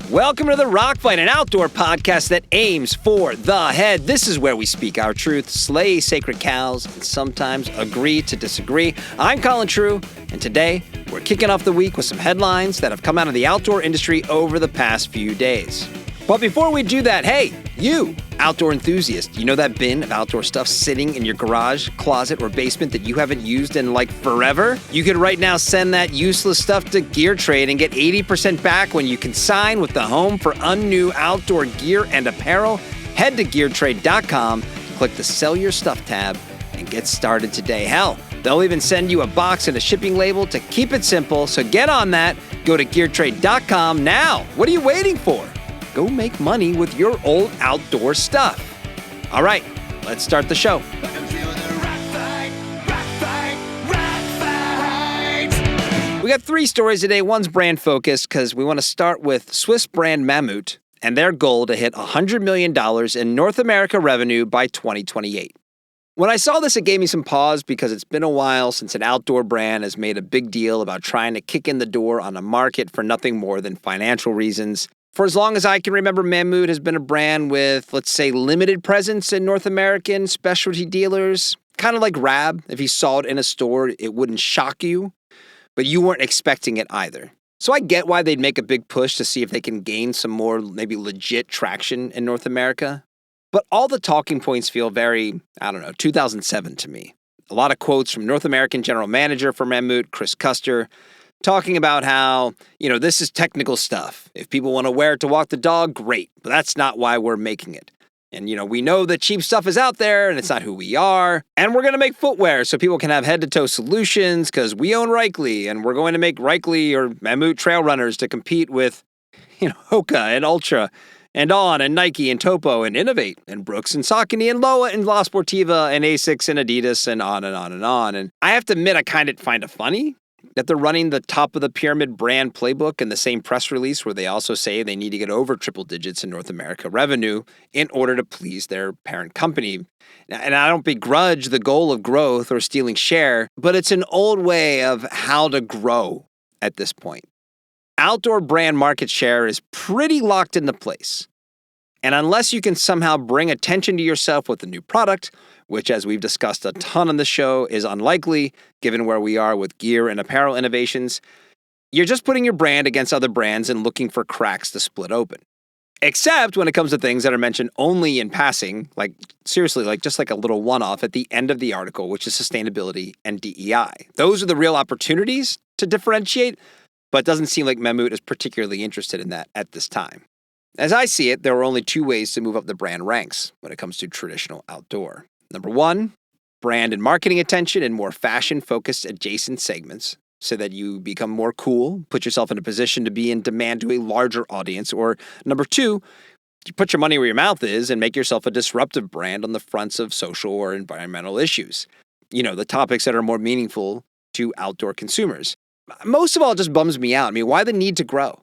Welcome to The Rock Fight, an outdoor podcast that aims for the head. This is where we speak our truth, slay sacred cows, and sometimes agree to disagree. I'm Colin True, and today we're kicking off the week with some headlines that have come out of the outdoor industry over the past few days. But before we do that, hey, you, outdoor enthusiast, you know that bin of outdoor stuff sitting in your garage, closet, or basement that you haven't used in like forever? You could right now send that useless stuff to Gear Trade and get 80% back when you consign with the Home for Unnew Outdoor Gear and Apparel. Head to geartrade.com, click the Sell Your Stuff tab, and get started today. Hell, they'll even send you a box and a shipping label to keep it simple, so get on that. Go to geartrade.com now. What are you waiting for? Go make money with your old outdoor stuff. All right, let's start the show. Welcome to the Rock Fight, Rock Fight, Rock Fight. We got three stories today. One's brand focused because we want to start with Swiss brand Mammut and their goal to hit $100 million in North America revenue by 2028. When I saw this, it gave me some pause because it's been a while since an outdoor brand has made a big deal about trying to kick in the door on a market for nothing more than financial reasons. For as long as I can remember, Mammut has been a brand with, let's say, limited presence in North American specialty dealers. Kind of like Rab. If you saw it in a store, it wouldn't shock you, but you weren't expecting it either. So I get why they'd make a big push to see if they can gain some more maybe legit traction in North America. But all the talking points feel very, 2007 to me. A lot of quotes from North American general manager for Mammut, Chris Custer, talking about how, this is technical stuff. If people want to wear it to walk the dog, great. But that's not why we're making it. And, we know that cheap stuff is out there and it's not who we are. And we're going to make footwear so people can have head-to-toe solutions because we own Reichly. And we're going to make Reichly or Mammut trail runners to compete with, Hoka and Ultra and On and Nike and Topo and Innovate and Brooks and Saucony and Loa and La Sportiva and Asics and Adidas and on and on and on. And I have to admit, I kind of find it funny that they're running the top of the pyramid brand playbook in the same press release where they also say they need to get over triple digits in North America revenue in order to please their parent company. And I don't begrudge the goal of growth or stealing share, but it's an old way of how to grow at this point. Outdoor brand market share is pretty locked into place. And unless you can somehow bring attention to yourself with a new product, which, as we've discussed a ton on the show, is unlikely given where we are with gear and apparel innovations, you're just putting your brand against other brands and looking for cracks to split open. Except when it comes to things that are mentioned only in passing, just like a little one-off at the end of the article, which is sustainability and DEI. Those are the real opportunities to differentiate, but it doesn't seem like Mammut is particularly interested in that at this time. As I see it, there are only two ways to move up the brand ranks when it comes to traditional outdoor. Number one, brand and marketing attention in more fashion-focused adjacent segments so that you become more cool, put yourself in a position to be in demand to a larger audience. Or number two, you put your money where your mouth is and make yourself a disruptive brand on the fronts of social or environmental issues. The topics that are more meaningful to outdoor consumers. Most of all, it just bums me out. Why the need to grow?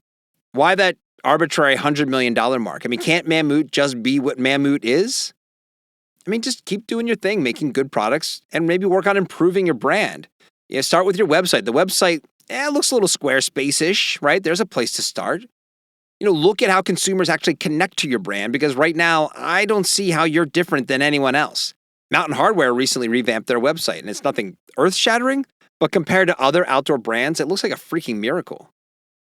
Why that arbitrary $100 million mark? Can't Mammut just be what Mammut is? Just keep doing your thing, making good products, and maybe work on improving your brand. Start with your website. The website, looks a little Squarespace-ish, right? There's a place to start. Look at how consumers actually connect to your brand, because right now, I don't see how you're different than anyone else. Mountain Hardwear recently revamped their website, and it's nothing earth-shattering, but compared to other outdoor brands, it looks like a freaking miracle.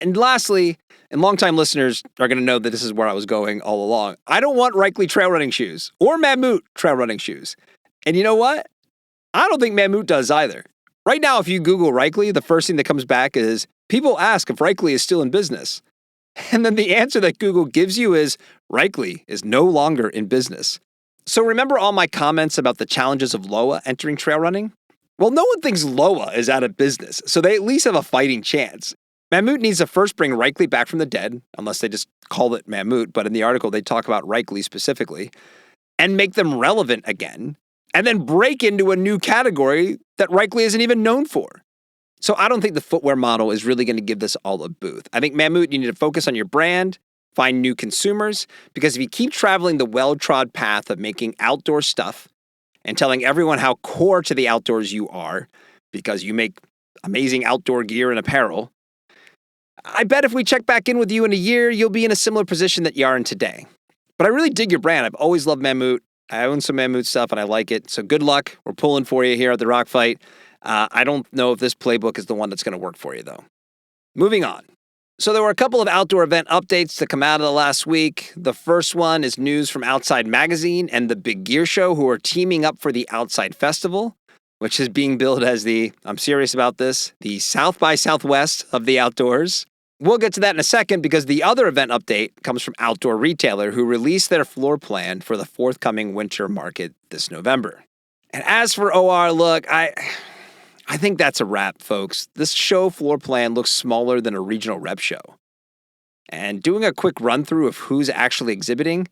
And lastly, and longtime listeners are going to know that this is where I was going all along, I don't want Reichly trail running shoes or Mammut trail running shoes. And you know what? I don't think Mammut does either. Right now, if you Google Reichly, the first thing that comes back is people ask if Reichly is still in business. And then the answer that Google gives you is Reichly is no longer in business. So remember all my comments about the challenges of Loa entering trail running? Well, no one thinks Loa is out of business, so they at least have a fighting chance. Mammut needs to first bring Reichly back from the dead, unless they just call it Mammut, but in the article they talk about Reichly specifically, and make them relevant again, and then break into a new category that Reichly isn't even known for. So I don't think the footwear model is really going to give this all a boost. I think Mammut, you need to focus on your brand, find new consumers, because if you keep traveling the well-trod path of making outdoor stuff and telling everyone how core to the outdoors you are, because you make amazing outdoor gear and apparel, I bet if we check back in with you in a year, you'll be in a similar position that you are in today. But I really dig your brand. I've always loved Mammut. I own some Mammut stuff and I like it. So good luck. We're pulling for you here at the Rock Fight. I don't know if this playbook is the one that's going to work for you, though. Moving on. So there were a couple of outdoor event updates to come out of the last week. The first one is news from Outside Magazine and the Big Gear Show, who are teaming up for the Outside Festival, which is being billed as I'm serious about this, the South by Southwest of the outdoors. We'll get to that in a second because the other event update comes from Outdoor Retailer, who released their floor plan for the forthcoming winter market this November. And as for OR, look, I think that's a wrap, folks. This show floor plan looks smaller than a regional rep show. And doing a quick run through of who's actually exhibiting,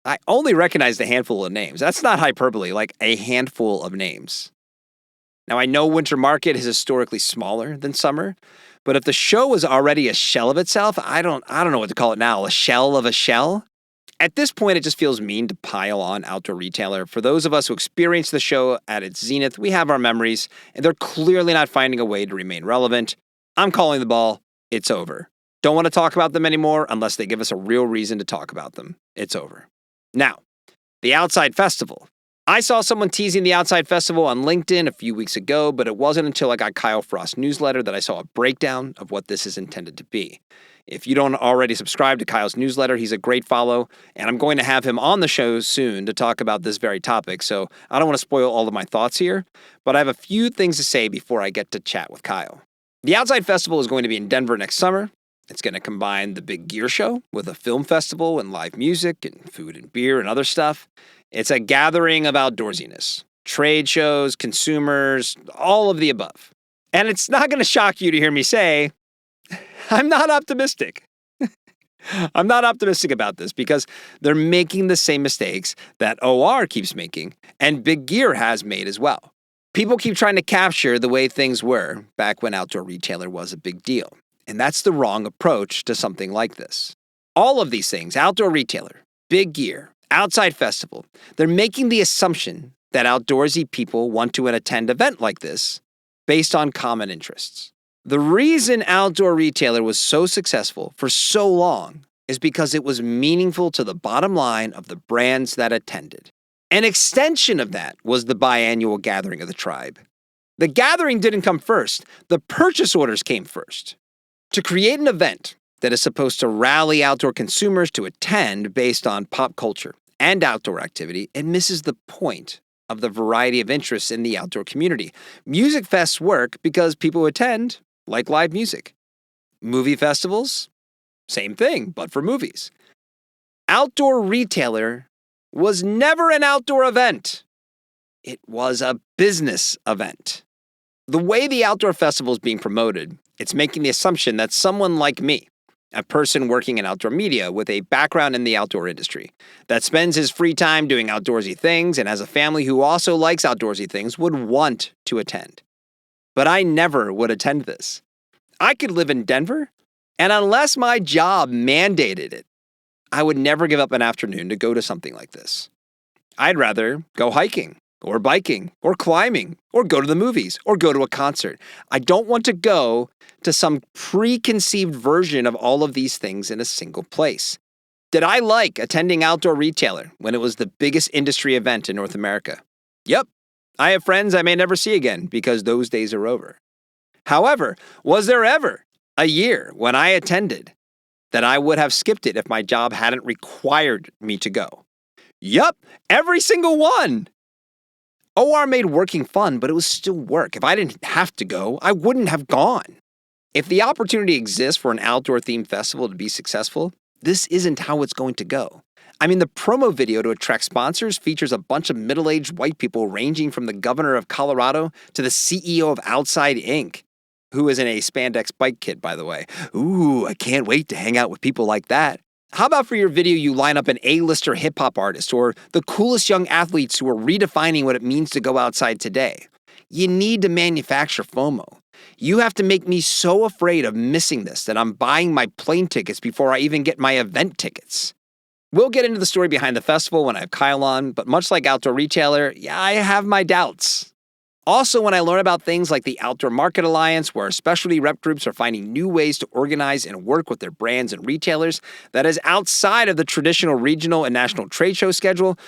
I only recognized a handful of names. That's not hyperbole, like a handful of names. Now, I know winter market is historically smaller than summer, but if the show was already a shell of itself, I don't know what to call it now, a shell of a shell. At this point, it just feels mean to pile on Outdoor Retailer. For those of us who experienced the show at its zenith, we have our memories, and they're clearly not finding a way to remain relevant. I'm calling the ball. It's over. Don't want to talk about them anymore unless they give us a real reason to talk about them. It's over. Now, the Outside Festival. I saw someone teasing the Outside Festival on LinkedIn a few weeks ago, but it wasn't until I got Kyle Frost's newsletter that I saw a breakdown of what this is intended to be. If you don't already subscribe to Kyle's newsletter, he's a great follow, and I'm going to have him on the show soon to talk about this very topic, so I don't want to spoil all of my thoughts here, but I have a few things to say before I get to chat with Kyle. The Outside Festival is going to be in Denver next summer. It's going to combine the Big Gear Show with a film festival and live music and food and beer and other stuff. It's a gathering of outdoorsiness, trade shows, consumers, all of the above. And it's not going to shock you to hear me say, I'm not optimistic. I'm not optimistic about this because they're making the same mistakes that OR keeps making and Big Gear has made as well. People keep trying to capture the way things were back when Outdoor Retailer was a big deal. And that's the wrong approach to something like this. All of these things, Outdoor Retailer, Big Gear, Outside Festival, they're making the assumption that outdoorsy people want to attend an event like this based on common interests. The reason Outdoor Retailer was so successful for so long is because it was meaningful to the bottom line of the brands that attended. An extension of that was the biannual gathering of the tribe. The gathering didn't come first. The purchase orders came first. To create an event that is supposed to rally outdoor consumers to attend based on pop culture and outdoor activity, it misses the point of the variety of interests in the outdoor community. Music fests work because people attend like live music. Movie festivals, same thing, but for movies. Outdoor Retailer was never an outdoor event. It was a business event. The way the outdoor festival is being promoted, it's making the assumption that someone like me, a person working in outdoor media with a background in the outdoor industry, that spends his free time doing outdoorsy things and has a family who also likes outdoorsy things, would want to attend. But I never would attend this. I could live in Denver, and unless my job mandated it, I would never give up an afternoon to go to something like this. I'd rather go hiking, or biking, or climbing, or go to the movies, or go to a concert. I don't want to go to some preconceived version of all of these things in a single place. Did I like attending Outdoor Retailer when it was the biggest industry event in North America? Yep. I have friends I may never see again because those days are over. However, was there ever a year when I attended that I would have skipped it if my job hadn't required me to go? Yup, every single one. OR made working fun, but it was still work. If I didn't have to go, I wouldn't have gone. If the opportunity exists for an outdoor-themed festival to be successful, this isn't how it's going to go. I mean, the promo video to attract sponsors features a bunch of middle-aged white people ranging from the governor of Colorado to the CEO of Outside Inc., who is in a spandex bike kit, by the way. Ooh, I can't wait to hang out with people like that. How about for your video you line up an A-lister hip-hop artist or the coolest young athletes who are redefining what it means to go outside today? You need to manufacture FOMO. You have to make me so afraid of missing this that I'm buying my plane tickets before I even get my event tickets. We'll get into the story behind the festival when I have Kyle on, but much like Outdoor Retailer, yeah, I have my doubts. Also, when I learn about things like the Outdoor Market Alliance, where specialty rep groups are finding new ways to organize and work with their brands and retailers that is outside of the traditional regional and national trade show schedule,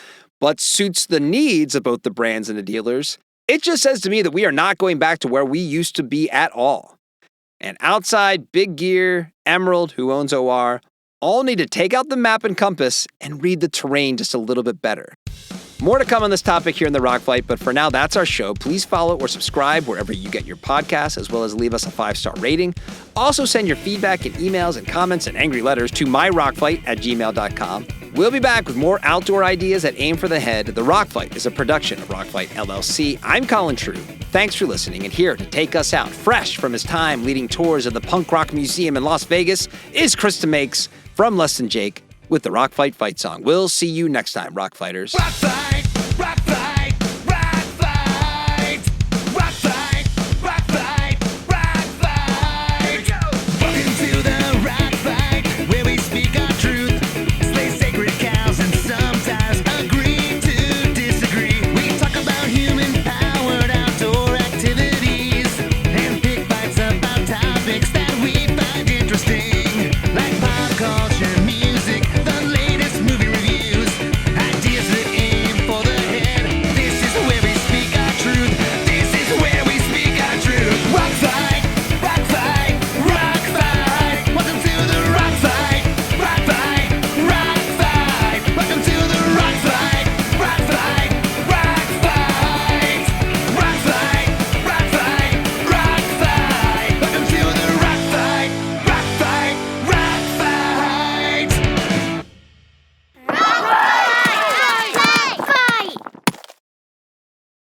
but suits the needs of both the brands and the dealers, it just says to me that we are not going back to where we used to be at all. And Outside, Big Gear, Emerald, who owns OR, all need to take out the map and compass and read the terrain just a little bit better. More to come on this topic here in the Rock Fight, but for now, that's our show. Please follow or subscribe wherever you get your podcasts, as well as leave us a 5-star rating. Also, send your feedback and emails and comments and angry letters to myrockfight@gmail.com. We'll be back with more outdoor ideas that aim for the head. The Rock Fight is a production of Rock Fight LLC. I'm Colin True. Thanks for listening, and here to take us out, fresh from his time leading tours of the Punk Rock Museum in Las Vegas, is Krista Makes from Less Than Jake with the Rock Fight Fight Song. We'll see you next time, Rock Fighters. Rock fight.